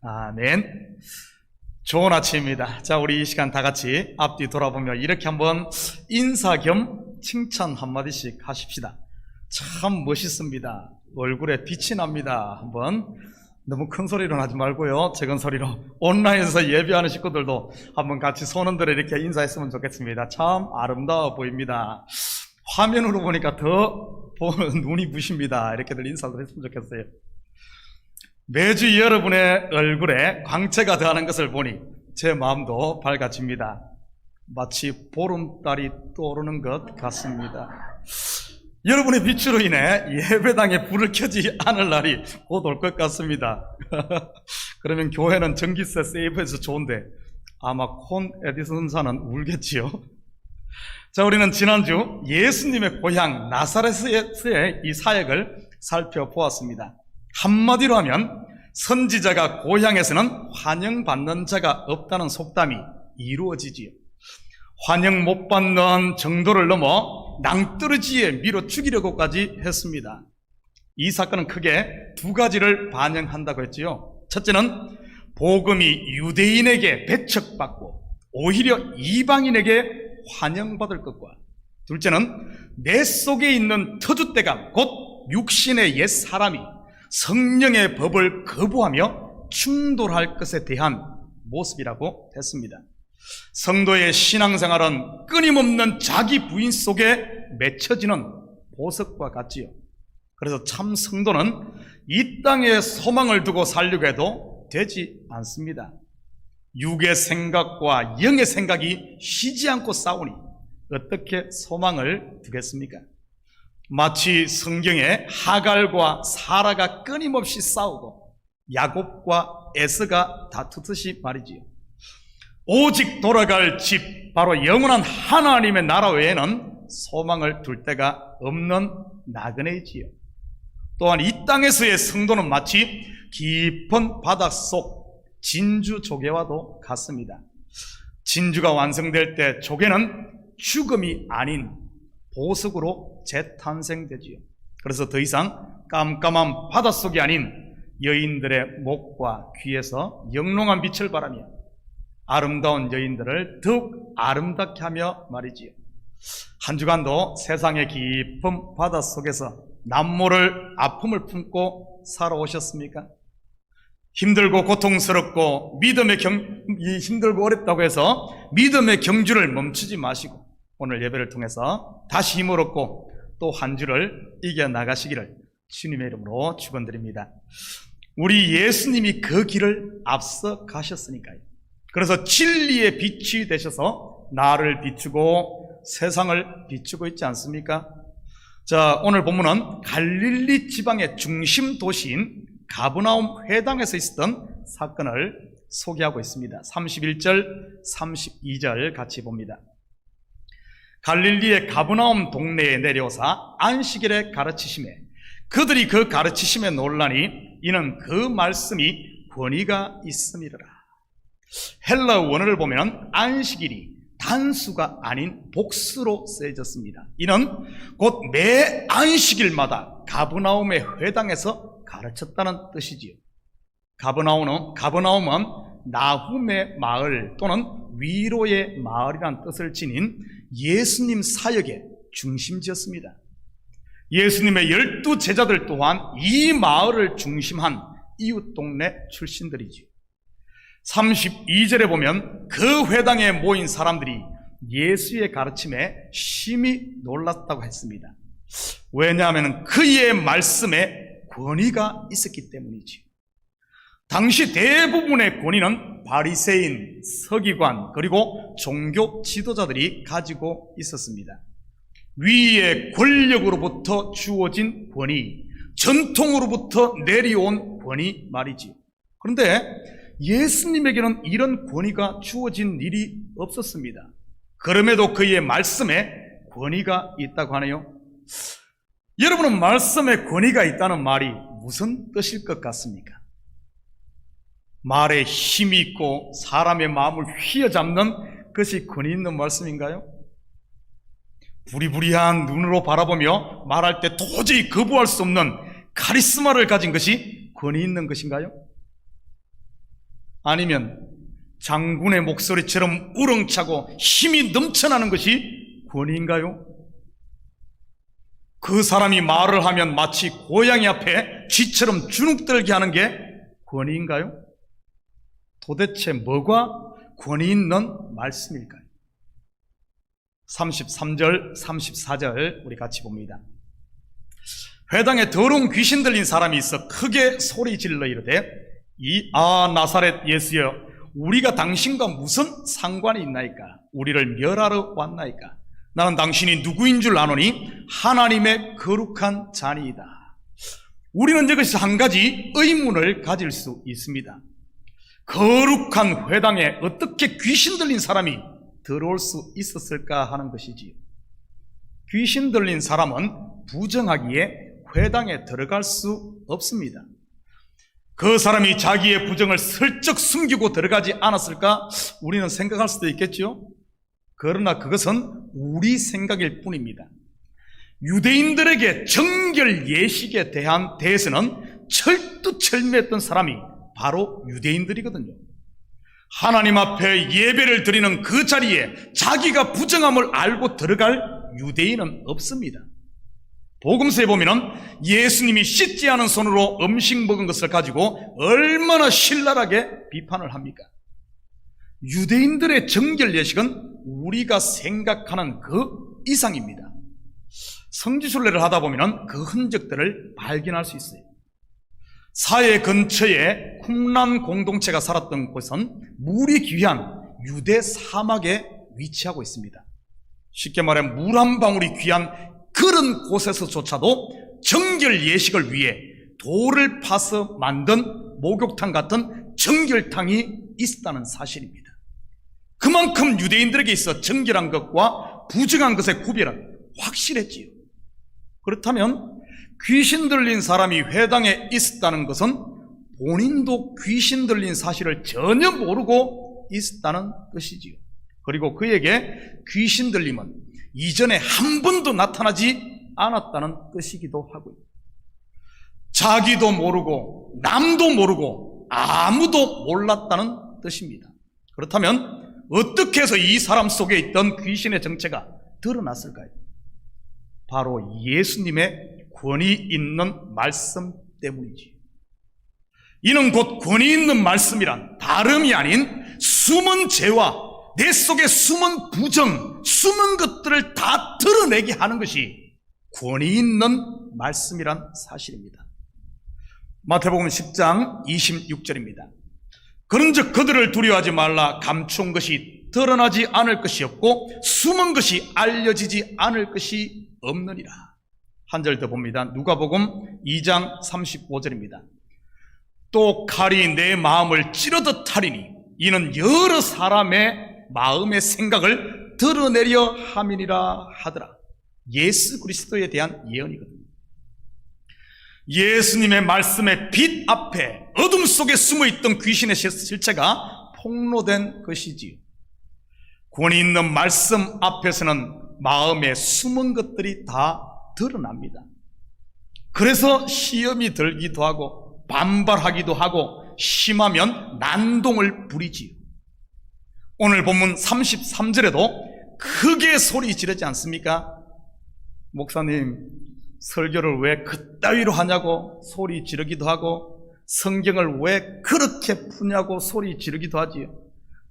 아멘. 좋은 아침입니다. 자, 우리 이 시간 다 같이 앞뒤 돌아보며 이렇게 한번 인사 겸 칭찬 한마디씩 하십시다. 참 멋있습니다. 얼굴에 빛이 납니다. 한번 너무 큰 소리로 하지 말고요, 작은 소리로 온라인에서 예배하는 식구들도 한번 같이 손 흔들어 이렇게 인사했으면 좋겠습니다. 참 아름다워 보입니다. 화면으로 보니까 더 눈이 부십니다. 이렇게들 인사도 했으면 좋겠어요. 매주 여러분의 얼굴에 광채가 더하는 것을 보니 제 마음도 밝아집니다. 마치 보름달이 떠오르는 것 같습니다. 여러분의 빛으로 인해 예배당에 불을 켜지 않을 날이 곧 올 것 같습니다. 그러면 교회는 전기세 세이브해서 좋은데 아마 콘 에디슨사는 울겠지요. 자, 우리는 지난주 예수님의 고향 나사렛의 이 사역을 살펴보았습니다. 한마디로 하면 선지자가 고향에서는 환영받는 자가 없다는 속담이 이루어지지요. 환영 못 받는 정도를 넘어 낭떠러지에 밀어 죽이려고까지 했습니다. 이 사건은 크게 두 가지를 반영한다고 했지요. 첫째는 복음이 유대인에게 배척받고 오히려 이방인에게 환영받을 것과, 둘째는 내 속에 있는 터줏대감 곧 육신의 옛 사람이 성령의 법을 거부하며 충돌할 것에 대한 모습이라고 했습니다. 성도의 신앙생활은 끊임없는 자기 부인 속에 맺혀지는 보석과 같지요. 그래서 참 성도는 이 땅에 소망을 두고 살려고 해도 되지 않습니다. 육의 생각과 영의 생각이 쉬지 않고 싸우니 어떻게 소망을 두겠습니까? 마치 성경에 하갈과 사라가 끊임없이 싸우고 야곱과 에서가 다투듯이 말이지요. 오직 돌아갈 집, 바로 영원한 하나님의 나라 외에는 소망을 둘 데가 없는 나그네이지요. 또한 이 땅에서의 성도는 마치 깊은 바닷속 진주 조개와도 같습니다. 진주가 완성될 때 조개는 죽음이 아닌 보석으로 재탄생되지요. 그래서 더 이상 깜깜한 바닷속이 아닌 여인들의 목과 귀에서 영롱한 빛을 발하며 아름다운 여인들을 더욱 아름답게 하며 말이지요. 한 주간도 세상의 깊은 바닷속에서 남모를 아픔을 품고 살아오셨습니까? 힘들고 고통스럽고 힘들고 어렵다고 해서 믿음의 경주를 멈추지 마시고 오늘 예배를 통해서 다시 힘을 얻고 또 한 주를 이겨나가시기를 주님의 이름으로 축원드립니다. 우리 예수님이 그 길을 앞서 가셨으니까요. 그래서 진리의 빛이 되셔서 나를 비추고 세상을 비추고 있지 않습니까? 자, 오늘 본문은 갈릴리 지방의 중심 도시인 가버나움 회당에서 있었던 사건을 소개하고 있습니다. 31절, 32절 같이 봅니다. 갈릴리의 가버나움 동네에 내려오사 안식일에 가르치심에 그들이 그 가르치심에 놀라니 이는 그 말씀이 권위가 있음이라. 헬라 원어를 보면 안식일이 단수가 아닌 복수로 쓰여졌습니다. 이는 곧 매 안식일마다 가버나움의 회당에서 가르쳤다는 뜻이지요. 가버나움은 나훔의 마을 또는 위로의 마을이라는 뜻을 지닌 예수님 사역의 중심지였습니다. 예수님의 12 제자들 또한 이 마을을 중심한 이웃 동네 출신들이지요. 32절에 보면 그 회당에 모인 사람들이 예수의 가르침에 심히 놀랐다고 했습니다. 왜냐하면 그의 말씀에 권위가 있었기 때문이지요. 당시 대부분의 권위는 바리새인, 서기관, 그리고 종교 지도자들이 가지고 있었습니다. 위의 권력으로부터 주어진 권위, 전통으로부터 내려온 권위 말이지. 그런데 예수님에게는 이런 권위가 주어진 일이 없었습니다. 그럼에도 그의 말씀에 권위가 있다고 하네요. 여러분은 말씀에 권위가 있다는 말이 무슨 뜻일 것 같습니까? 말에 힘이 있고 사람의 마음을 휘어잡는 것이 권위 있는 말씀인가요? 부리부리한 눈으로 바라보며 말할 때 도저히 거부할 수 없는 카리스마를 가진 것이 권위 있는 것인가요? 아니면 장군의 목소리처럼 우렁차고 힘이 넘쳐나는 것이 권위인가요? 그 사람이 말을 하면 마치 고양이 앞에 쥐처럼 주눅들게 하는 게 권위인가요? 도대체 뭐가 권위 있는 말씀일까요? 33절, 34절 우리 같이 봅니다. 회당에 더러운 귀신 들린 사람이 있어 크게 소리 질러 이르되 나사렛 예수여, 우리가 당신과 무슨 상관이 있나이까? 우리를 멸하러 왔나이까? 나는 당신이 누구인 줄 아노니 하나님의 거룩한 자니이다. 우리는 여기서 한 가지 의문을 가질 수 있습니다. 거룩한 회당에 어떻게 귀신 들린 사람이 들어올 수 있었을까 하는 것이지요. 귀신 들린 사람은 부정하기에 회당에 들어갈 수 없습니다. 그 사람이 자기의 부정을 슬쩍 숨기고 들어가지 않았을까 우리는 생각할 수도 있겠죠. 그러나 그것은 우리 생각일 뿐입니다. 유대인들에게 정결 예식에 대해서는 철두철미했던 사람이 바로 유대인들이거든요. 하나님 앞에 예배를 드리는 그 자리에 자기가 부정함을 알고 들어갈 유대인은 없습니다. 복음서에 보면은 예수님이 씻지 않은 손으로 음식 먹은 것을 가지고 얼마나 신랄하게 비판을 합니까? 유대인들의 정결 예식은 우리가 생각하는 그 이상입니다. 성지순례를 하다 보면은 그 흔적들을 발견할 수 있어요. 사해 근처에 쿰란 공동체가 살았던 곳은 물이 귀한 유대 사막에 위치하고 있습니다. 쉽게 말해 물 한 방울이 귀한 그런 곳에서조차도 정결 예식을 위해 돌을 파서 만든 목욕탕 같은 정결탕이 있었다는 사실입니다. 그만큼 유대인들에게 있어 정결한 것과 부정한 것의 구별은 확실했지요. 그렇다면 귀신 들린 사람이 회당에 있었다는 것은 본인도 귀신 들린 사실을 전혀 모르고 있었다는 것이지요. 그리고 그에게 귀신 들림은 이전에 한 번도 나타나지 않았다는 뜻이기도 하고요. 자기도 모르고 남도 모르고 아무도 몰랐다는 뜻입니다. 그렇다면 어떻게 해서 이 사람 속에 있던 귀신의 정체가 드러났을까요? 바로 예수님의 권위 있는 말씀 때문이지. 이는 곧 권위 있는 말씀이란 다름이 아닌 숨은 죄와 내 속에 숨은 부정, 숨은 것들을 다 드러내게 하는 것이 권위 있는 말씀이란 사실입니다. 마태복음 10장 26절입니다. 그런즉 그들을 두려워하지 말라. 감춘 것이 드러나지 않을 것이 없고 숨은 것이 알려지지 않을 것이 없느니라. 한 절 더 봅니다. 누가복음 2장 35절입니다. 또 칼이 내 마음을 찌르듯 하리니 이는 여러 사람의 마음의 생각을 드러내려 함이니라 하더라. 예수 그리스도에 대한 예언이거든요. 예수님의 말씀의 빛 앞에 어둠 속에 숨어있던 귀신의 실체가 폭로된 것이지요. 권위 있는 말씀 앞에서는 마음에 숨은 것들이 다 드러납니다. 그래서 시험이 들기도 하고 반발하기도 하고 심하면 난동을 부리지요. 오늘 본문 33절에도 크게 소리 지르지 않습니까? 목사님, 설교를 왜 그따위로 하냐고 소리 지르기도 하고 성경을 왜 그렇게 푸냐고 소리 지르기도 하지요.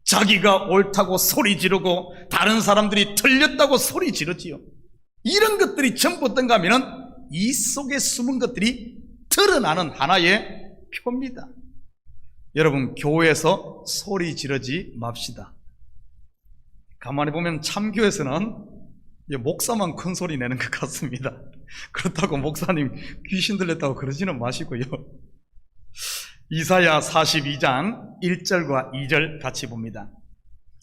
자기가 옳다고 소리 지르고 다른 사람들이 틀렸다고 소리 지르지요. 이런 것들이 전부 어떤가 하면은 이 속에 숨은 것들이 드러나는 하나의 표입니다. 여러분, 교회에서 소리 지르지 맙시다. 가만히 보면 참교회에서는 목사만 큰 소리 내는 것 같습니다. 그렇다고 목사님 귀신 들렸다고 그러지는 마시고요. 이사야 42장 1절과 2절 같이 봅니다.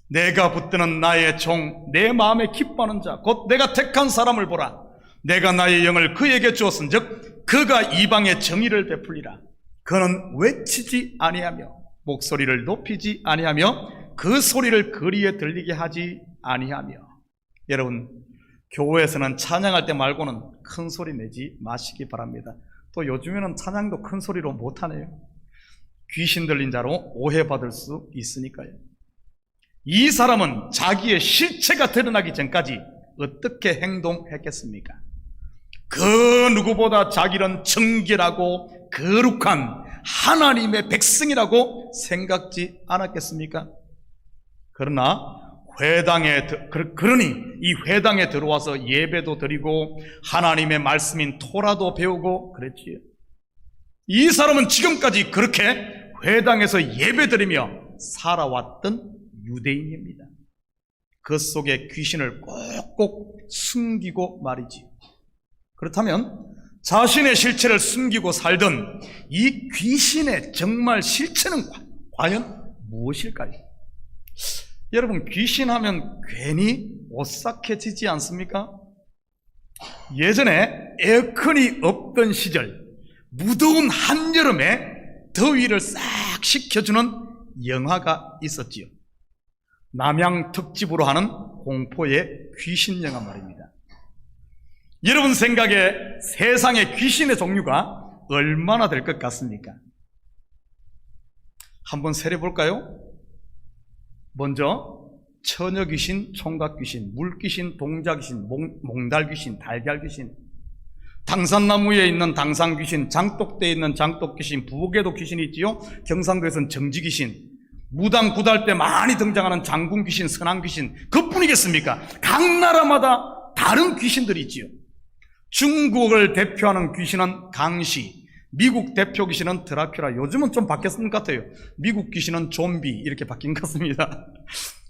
내가 붙드는 나의 종, 내 마음에 기뻐하는 자, 곧 내가 택한 사람을 보라. 내가 나의 영을 그에게 주었은즉 그가 이방의 정의를 베풀리라. 그는 외치지 아니하며 목소리를 높이지 아니하며 그 소리를 거리에 들리게 하지 아니하며. 여러분, 교회에서는 찬양할 때 말고는 큰 소리 내지 마시기 바랍니다. 또 요즘에는 찬양도 큰 소리로 못하네요. 귀신 들린 자로 오해받을 수 있으니까요. 이 사람은 자기의 실체가 드러나기 전까지 어떻게 행동했겠습니까? 그 누구보다 자기는 정결하고 거룩한 하나님의 백성이라고 생각지 않았겠습니까? 그러나 그러니 이 회당에 들어와서 예배도 드리고 하나님의 말씀인 토라도 배우고 그랬지요. 이 사람은 지금까지 그렇게 회당에서 예배드리며 살아왔던 유대인입니다. 그 속에 귀신을 꼭꼭 숨기고 말이지. 그렇다면 자신의 실체를 숨기고 살던 이 귀신의 정말 실체는 과연 무엇일까요? 여러분, 귀신하면 괜히 오싹해지지 않습니까? 예전에 에어컨이 없던 시절 무더운 한여름에 더위를 싹 식혀주는 영화가 있었지요. 남양 특집으로 하는 공포의 귀신 영화 말입니다. 여러분 생각에 세상의 귀신의 종류가 얼마나 될 것 같습니까? 한번 세려볼까요? 먼저 처녀귀신, 총각귀신, 물귀신, 동자귀신, 몽달귀신, 달걀귀신, 당산나무에 있는 당산귀신, 장독대에 있는 장독귀신, 부엌에도 귀신이 있지요. 경상도에서는 정지귀신, 무당 구달 때 많이 등장하는 장군귀신, 선왕귀신, 그뿐이겠습니까? 각 나라마다 다른 귀신들이 있지요. 중국을 대표하는 귀신은 강시, 미국 대표 귀신은 드라큘라. 요즘은 좀 바뀌었을 것 같아요. 미국 귀신은 좀비 이렇게 바뀐 것 같습니다.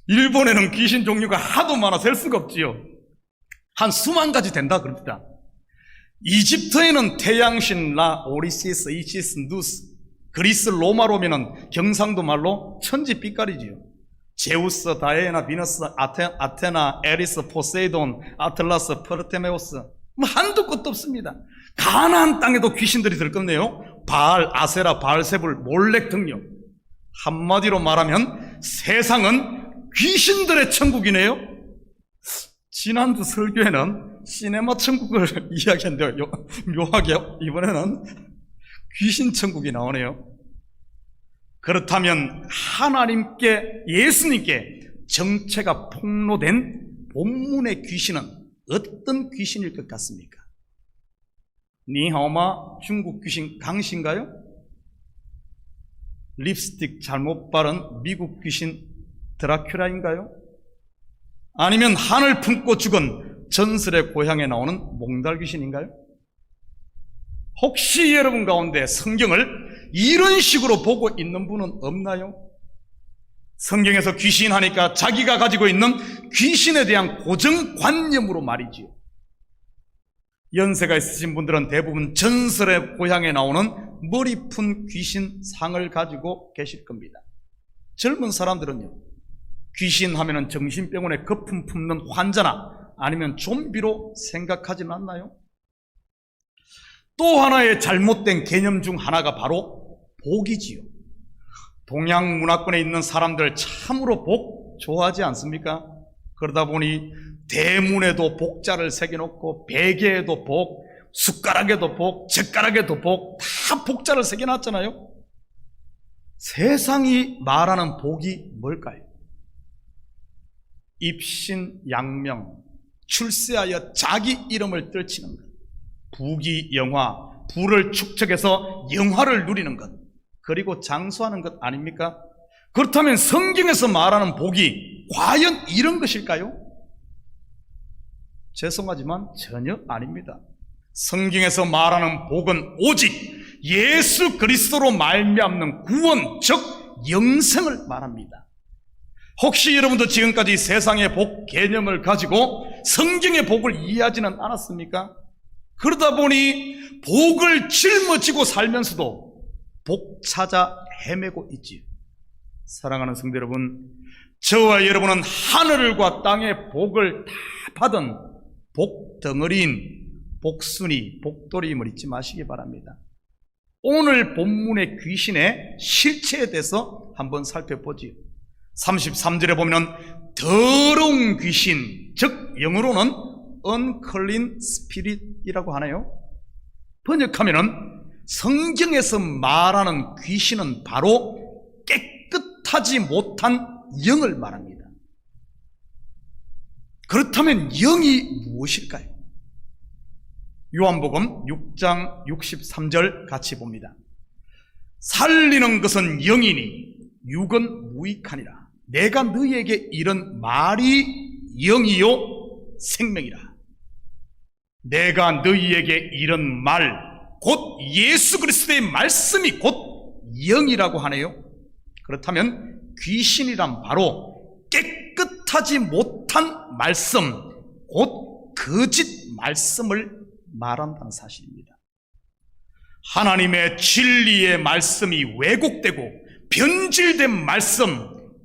일본에는 귀신 종류가 하도 많아 셀 수가 없지요. 한 수만 가지 된다 그럽니다. 이집트에는 태양신 라, 오리시스, 이시스, 누스, 그리스 로마로면은 경상도 말로 천지빛깔이지요. 제우스, 다이애나, 비너스, 아테나, 에리스, 포세이돈, 아틀라스, 프르테메우스, 뭐 한도 끝도 없습니다. 가나안 땅에도 귀신들이 들끓네요. 바알, 아세라, 바알세불, 몰렉 등요. 한마디로 말하면 세상은 귀신들의 천국이네요. 지난주 설교에는 시네마 천국을 이야기했는데요. 묘하게 이번에는 귀신 천국이 나오네요. 그렇다면 하나님께, 예수님께 정체가 폭로된 본문의 귀신은 어떤 귀신일 것 같습니까? 니하오마 중국 귀신 강신가요? 립스틱 잘못 바른 미국 귀신 드라큘라인가요? 아니면 하늘 품고 죽은 전설의 고향에 나오는 몽달 귀신인가요? 혹시 여러분 가운데 성경을 이런 식으로 보고 있는 분은 없나요? 성경에서 귀신 하니까 자기가 가지고 있는 귀신에 대한 고정관념으로 말이지요. 연세가 있으신 분들은 대부분 전설의 고향에 나오는 머리푼 귀신 상을 가지고 계실 겁니다. 젊은 사람들은요, 귀신 하면은 정신병원에 거품 품는 환자나 아니면 좀비로 생각하지는 않나요? 또 하나의 잘못된 개념 중 하나가 바로 복이지요. 동양 문화권에 있는 사람들 참으로 복 좋아하지 않습니까? 그러다 보니 대문에도 복자를 새겨놓고 베개에도 복, 숟가락에도 복, 젓가락에도 복, 다 복자를 새겨놨잖아요. 세상이 말하는 복이 뭘까요? 입신양명, 출세하여 자기 이름을 떨치는 것, 부귀영화, 부를 축적해서 영화를 누리는 것, 그리고 장수하는 것 아닙니까? 그렇다면 성경에서 말하는 복이 과연 이런 것일까요? 죄송하지만 전혀 아닙니다. 성경에서 말하는 복은 오직 예수 그리스도로 말미암는 구원, 즉 영생을 말합니다. 혹시 여러분도 지금까지 세상의 복 개념을 가지고 성경의 복을 이해하지는 않았습니까? 그러다 보니 복을 짊어지고 살면서도 복 찾아 헤매고 있지요. 사랑하는 성도 여러분, 저와 여러분은 하늘과 땅의 복을 다 받은 복덩어리인 복순이, 복돌이임을 잊지 마시기 바랍니다. 오늘 본문의 귀신의 실체에 대해서 한번 살펴보지요. 33절에 보면 더러운 귀신, 즉 영어로는 unclean spirit이라고 하네요. 번역하면은 성경에서 말하는 귀신은 바로 깨끗하지 못한 영을 말합니다. 그렇다면 영이 무엇일까요? 요한복음 6장 63절 같이 봅니다. 살리는 것은 영이니 육은 무익하니라. 내가 너희에게 이런 말이 영이요 생명이라. 내가 너희에게 이런 말, 곧 예수 그리스도의 말씀이 곧 영이라고 하네요. 그렇다면 귀신이란 바로 깨끗하지 못한 말씀, 곧 거짓 말씀을 말한다는 사실입니다. 하나님의 진리의 말씀이 왜곡되고 변질된 말씀,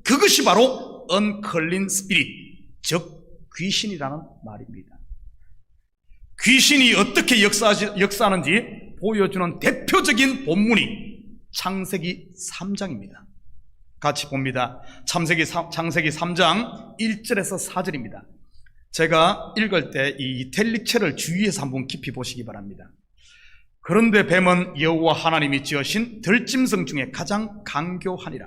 그것이 바로 unclean spirit, 즉 귀신이라는 말입니다. 귀신이 어떻게 역사하는지 보여주는 대표적인 본문이 창세기 3장입니다. 같이 봅니다. 창세기 3장 1절에서 4절입니다. 제가 읽을 때 이 이탈릭체를 주의해서 한번 깊이 보시기 바랍니다. 그런데 뱀은 여호와 하나님이 지으신 들짐승 중에 가장 강교하니라.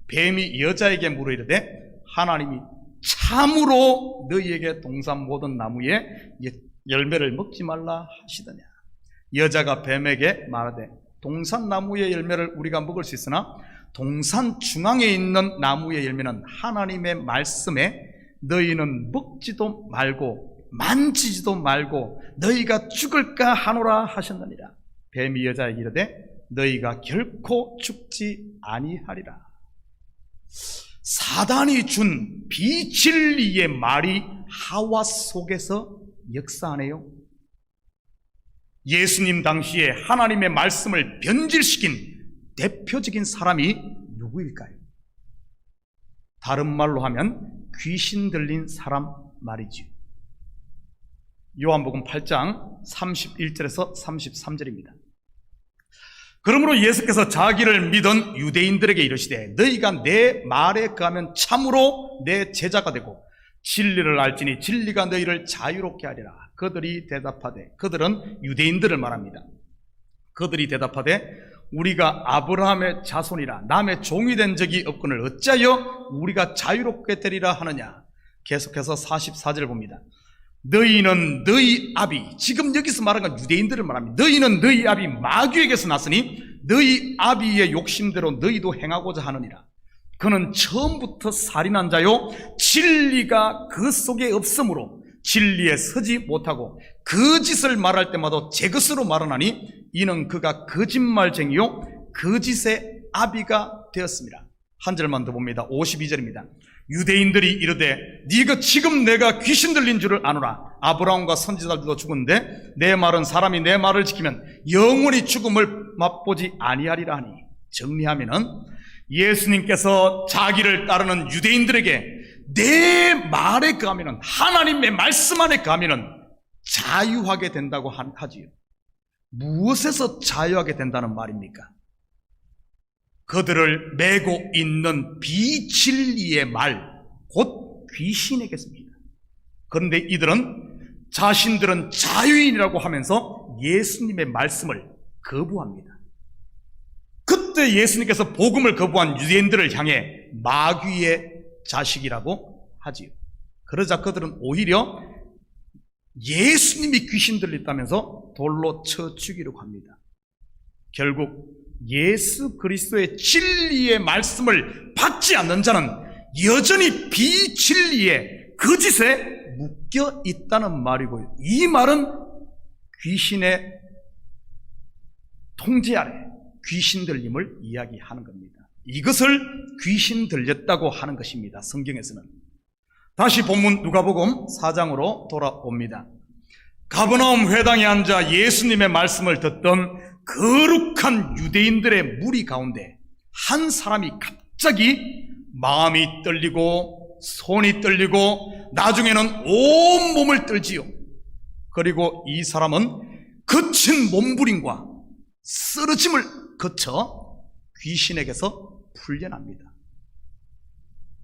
뱀이 여자에게 물어 이르되 하나님이 참으로 너희에게 동산 모든 나무의 열매를 먹지 말라 하시더냐. 여자가 뱀에게 말하되 동산 나무의 열매를 우리가 먹을 수 있으나 동산 중앙에 있는 나무의 열매는 하나님의 말씀에 너희는 먹지도 말고 만지지도 말고 너희가 죽을까 하노라 하셨느니라. 뱀이 여자에게 이르되 너희가 결코 죽지 아니하리라. 사단이 준 비진리의 말이 하와 속에서 역사하네요. 예수님 당시에 하나님의 말씀을 변질시킨 대표적인 사람이 누구일까요? 다른 말로 하면 귀신 들린 사람 말이지요. 요한복음 8장 31절에서 33절입니다. 그러므로 예수께서 자기를 믿은 유대인들에게 이르시되 너희가 내 말에 거하면 참으로 내 제자가 되고 진리를 알지니 진리가 너희를 자유롭게 하리라. 그들이 대답하되, 그들은 유대인들을 말합니다. 그들이 대답하되 우리가 아브라함의 자손이라 남의 종이 된 적이 없거늘 어찌하여 우리가 자유롭게 되리라 하느냐. 계속해서 44절 봅니다. 너희는 너희 아비, 지금 여기서 말하는 건 유대인들을 말합니다. 너희는 너희 아비 마귀에게서 났으니 너희 아비의 욕심대로 너희도 행하고자 하느니라. 그는 처음부터 살인한 자요 진리가 그 속에 없으므로 진리에 서지 못하고 거짓을 말할 때마다 제 것으로 말하나니 이는 그가 거짓말쟁이요 거짓의 아비가 되었습니다. 한 절만 더 봅니다. 52절입니다. 유대인들이 이르되 네가 지금 내가 귀신 들린 줄을 아노라. 아브라함과 선지자들도 죽었는데 내 말은 사람이 내 말을 지키면 영원히 죽음을 맛보지 아니하리라 하니. 정리하면은 예수님께서 자기를 따르는 유대인들에게 내 말에 거하면은, 하나님의 말씀 안에 거하면은 자유하게 된다고 하지요. 무엇에서 자유하게 된다는 말입니까? 그들을 메고 있는 비진리의 말, 곧 귀신에게습니다. 그런데 이들은 자신들은 자유인이라고 하면서 예수님의 말씀을 거부합니다. 그때 예수님께서 복음을 거부한 유대인들을 향해 마귀의 자식이라고 하지요. 그러자 그들은 오히려 예수님이 귀신 들렸다면서 돌로 쳐 죽이려고 합니다. 결국 예수 그리스도의 진리의 말씀을 받지 않는 자는 여전히 비진리의 거짓에 묶여 있다는 말이고요. 이 말은 귀신의 통제 아래 귀신 들림을 이야기하는 겁니다. 이것을 귀신 들렸다고 하는 것입니다. 성경에서는. 다시 본문 누가복음 4장으로 돌아옵니다. 가버나움 회당에 앉아 예수님의 말씀을 듣던 거룩한 유대인들의 무리 가운데 한 사람이 갑자기 마음이 떨리고 손이 떨리고 나중에는 온 몸을 떨지요. 그리고 이 사람은 거친 몸부림과 쓰러짐을 거쳐 귀신에게서 풀려납니다.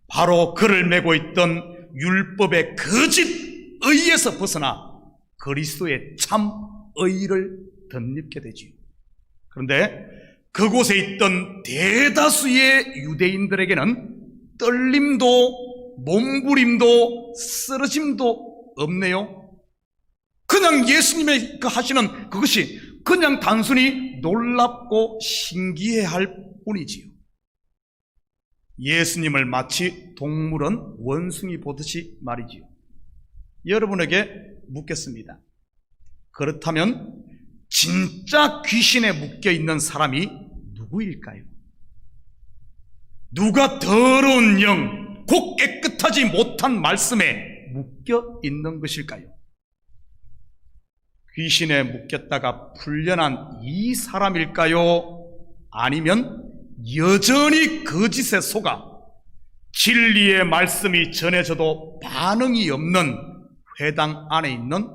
바로 그를 메고 있던 율법의 거짓 의에서 벗어나 그리스도의 참 의를 덧입게 되지요. 그런데 그곳에 있던 대다수의 유대인들에게는 떨림도 몸부림도 쓰러짐도 없네요. 그냥 예수님의 하시는 그것이 그냥 단순히 놀랍고 신기해할 뿐이지요. 예수님을 마치 동물은 원숭이 보듯이 말이지요. 여러분에게 묻겠습니다. 그렇다면 진짜 귀신에 묶여있는 사람이 누구일까요? 누가 더러운 영, 곧 깨끗하지 못한 말씀에 묶여있는 것일까요? 귀신에 묶였다가 풀려난 이 사람일까요? 아니면 여전히 거짓에 속아 진리의 말씀이 전해져도 반응이 없는 회당 안에 있는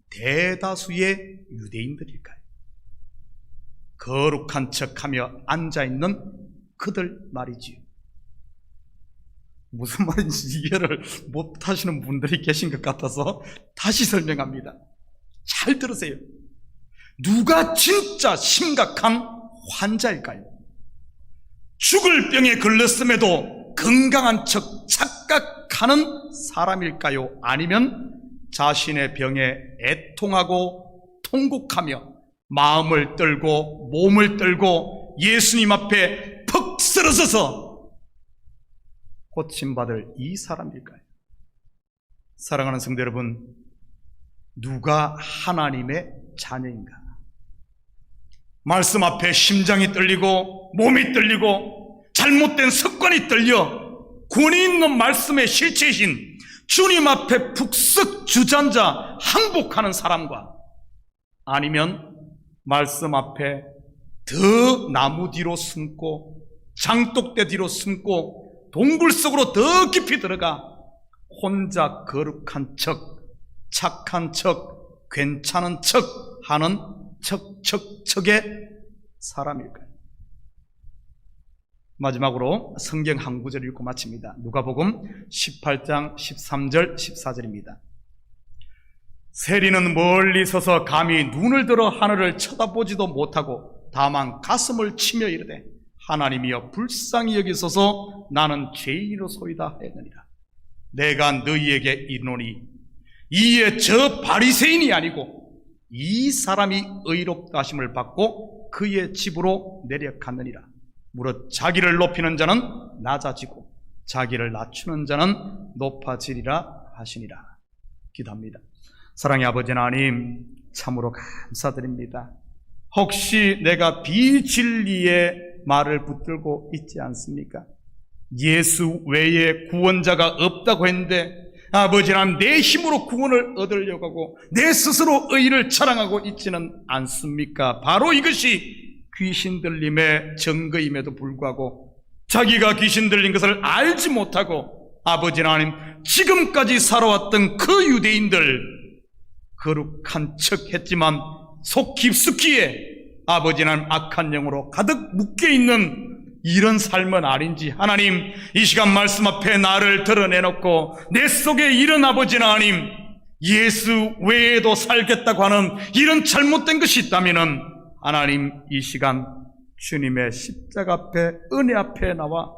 대다수의 유대인들일까요? 거룩한 척하며 앉아있는 그들 말이지요. 무슨 말인지 이해를 못하시는 분들이 계신 것 같아서 다시 설명합니다. 잘 들으세요. 누가 진짜 심각한 환자일까요? 죽을 병에 걸렸음에도 건강한 척 착각하는 사람일까요? 아니면 자신의 병에 애통하고 통곡하며 마음을 떨고 몸을 떨고 예수님 앞에 퍽 쓰러져서 고침받을 이 사람일까요? 사랑하는 성도 여러분, 누가 하나님의 자녀인가? 말씀 앞에 심장이 떨리고 몸이 떨리고 잘못된 습관이 떨려 권위 있는 말씀의 실체이신 주님 앞에 푹쓱 주저앉아 항복하는 사람과, 아니면 말씀 앞에 더 나무 뒤로 숨고 장독대 뒤로 숨고 동굴 속으로 더 깊이 들어가 혼자 거룩한 척, 착한 척, 괜찮은 척 하는 척의 사람일까요? 마지막으로 성경 한 구절 읽고 마칩니다. 누가복음 18장 13절 14절입니다. 세리는 멀리 서서 감히 눈을 들어 하늘을 쳐다보지도 못하고 다만 가슴을 치며 이르되 하나님이여 불쌍히 여기소서 나는 죄인이로소이다 하였느니라. 내가 너희에게 이르노니 이에 저 바리새인이 아니고 이 사람이 의롭다 하심을 받고 그의 집으로 내려갔느니라. 무릇 자기를 높이는 자는 낮아지고 자기를 낮추는 자는 높아지리라 하시니라. 기도합니다. 사랑의 아버지 하나님, 참으로 감사드립니다. 혹시 내가 비진리의 말을 붙들고 있지 않습니까? 예수 외에 구원자가 없다고 했는데 아버지 하나님, 내 힘으로 구원을 얻으려고 하고 내 스스로 의를 자랑하고 있지는 않습니까? 바로 이것이 귀신 들림의 증거임에도 불구하고 자기가 귀신 들린 것을 알지 못하고 아버지 하나님, 지금까지 살아왔던 그 유대인들 거룩한 척 했지만 속 깊숙이에 아버지 하나님 악한 영으로 가득 묶여있는 이런 삶은 아닌지 하나님, 이 시간 말씀 앞에 나를 드러내놓고 내 속에 이런 아버지 하나님, 예수 외에도 살겠다고 하는 이런 잘못된 것이 있다면은 하나님, 이 시간 주님의 십자가 앞에 은혜 앞에 나와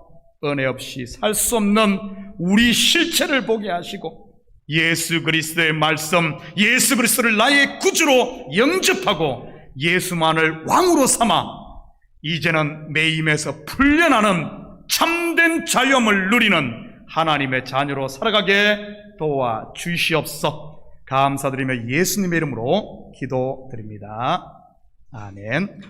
은혜 없이 살 수 없는 우리 실체를 보게 하시고 예수 그리스도의 말씀, 예수 그리스도를 나의 구주로 영접하고 예수만을 왕으로 삼아 이제는 매임에서 풀려나는 참된 자유함을 누리는 하나님의 자녀로 살아가게 도와주시옵소서. 감사드리며 예수님의 이름으로 기도드립니다. 아멘.